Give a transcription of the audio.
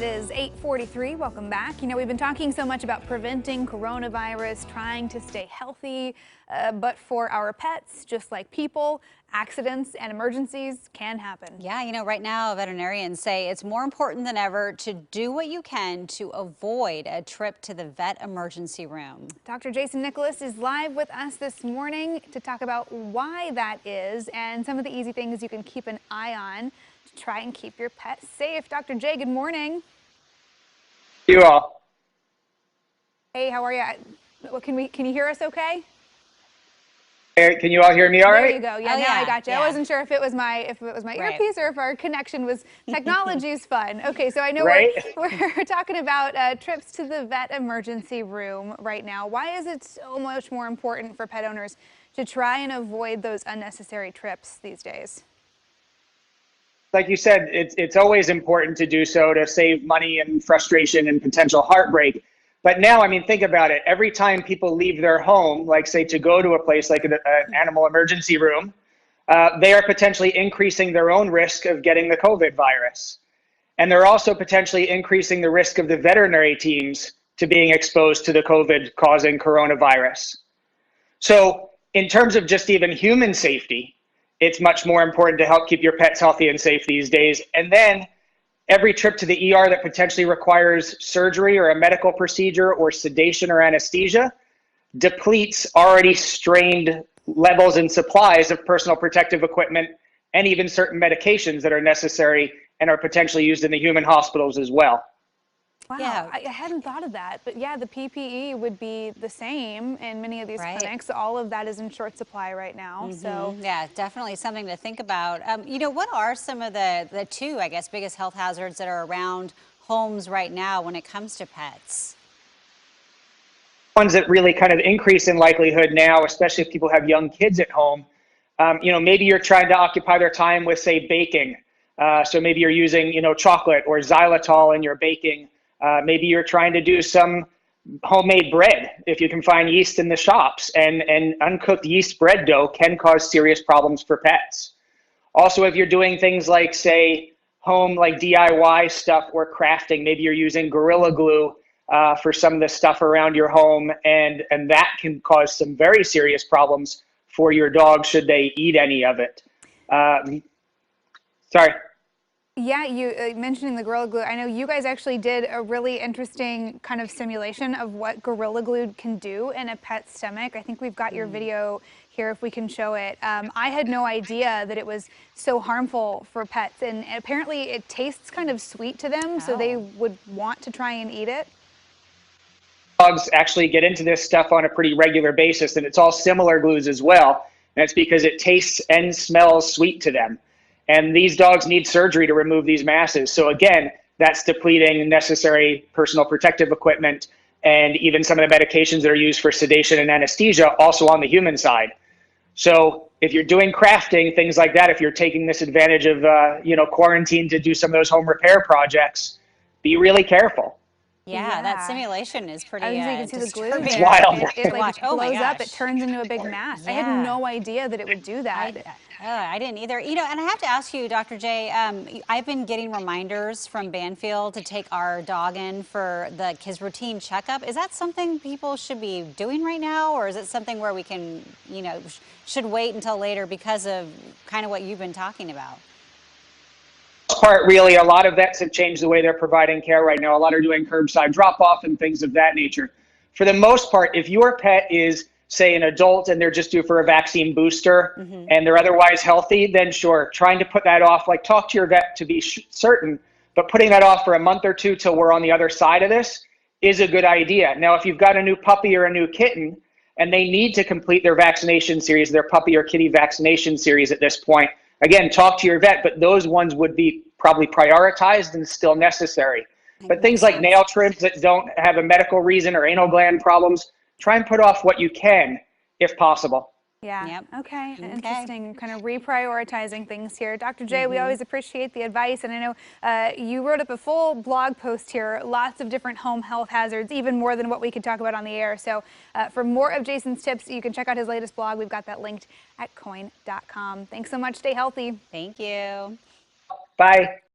It is 8:43. Welcome back. You know, we've been talking so much about preventing coronavirus, trying to stay healthy, but for our pets, just like people, accidents and emergencies can happen. Yeah, right now veterinarians say it's more important than ever to do what you can to avoid a trip to the vet emergency room. Dr. Jason Nicholas is live with us this morning to talk about why that is and some of the easy things you can keep an eye on to try and keep your pet safe. Dr. J, good morning. You all. Hey, how are you? Can you hear us okay? Can you all hear me all right? There you go. Yeah, Oh, now yeah, I got you. yeah. I wasn't sure if it was my Right. earpiece or if our connection was technology's fun. Okay, so I know Right? we're talking about trips to the vet emergency room right now. Why is it so much more important for pet owners to try and avoid those unnecessary trips these days? Like you said, it's always important to do so to save money and frustration and potential heartbreak. But now, I mean, think about it. Every time people leave their home, like say to go to a place like an animal emergency room, they are potentially increasing their own risk of getting the COVID virus. And they're also potentially increasing the risk of the veterinary teams to being exposed to the COVID causing coronavirus. So in terms of just even human safety, it's much more important to help keep your pets healthy and safe these days. And then every trip to the ER that potentially requires surgery or a medical procedure or sedation or anesthesia depletes already strained levels and supplies of personal protective equipment and even certain medications that are necessary and are potentially used in the human hospitals as well. Wow, Yeah. I hadn't thought of that, but yeah, the PPE would be the same in many of these clinics. All of that is in short supply right now. So Yeah, definitely something to think about. What are some of the two, I guess, biggest health hazards that are around homes right now when it comes to pets? Ones that really kind of increase in likelihood now, especially if people have young kids at home. Maybe you're trying to occupy their time with, say, baking. So maybe you're using, chocolate or xylitol in your baking. Maybe you're trying to do some homemade bread if you can find yeast in the shops, and uncooked yeast bread dough can cause serious problems for pets. Also, if you're doing things like, say, home like DIY stuff or crafting, maybe you're using Gorilla Glue for some of the stuff around your home, and that can cause some very serious problems for your dog should they eat any of it. Sorry. yeah, you mentioning the Gorilla Glue. I know you guys actually did a really interesting kind of simulation of what Gorilla Glue can do in a pet's stomach. I think we've got your video here if we can show it. I had no idea that it was so harmful for pets, and apparently it tastes kind of sweet to them, so they would want to try and eat it. Dogs actually get into this stuff on a pretty regular basis, and it's all similar glues as well. And it's because it tastes and smells sweet to them. And these dogs need surgery to remove these masses. So again, that's depleting necessary personal protective equipment and even some of the medications that are used for sedation and anesthesia also on the human side. So if you're doing crafting, things like that, if you're taking this advantage of, quarantine to do some of those home repair projects, be really careful. Yeah, that simulation is pretty You can see the glue disturbing there. It's wild. It like watch. Oh my blows up. gosh. It turns into a big mass. I had Yeah. no idea that it would do that. I didn't either. And I have to ask you, Dr. J, I've been getting reminders from Banfield to take our dog in for his routine checkup. Is that something people should be doing right now, or is it something where we can, should wait until later because of kind of what you've been talking about? Part really, a lot of vets have changed the way they're providing care right now. A lot are doing curbside drop-off and things of that nature. For the most part, if your pet is, say, an adult and they're just due for a vaccine booster and they're otherwise healthy, then sure, trying to put that off, like talk to your vet to be certain, but putting that off for a month or two till we're on the other side of this is a good idea. Now, if you've got a new puppy or a new kitten and they need to complete their vaccination series, their puppy or kitty vaccination series at this point, again, talk to your vet, but those ones would be probably prioritized and still necessary. But things like nail trims that don't have a medical reason or anal gland problems, try and put off what you can if possible. Yeah. Yep. Okay. Interesting. Kind of reprioritizing things here. Dr. J, we always appreciate the advice. And I know you wrote up a full blog post here, lots of different home health hazards, even more than what we could talk about on the air. So for more of Jason's tips, you can check out his latest blog. We've got that linked at coin.com. Thanks so much. Stay healthy. Thank you. Bye.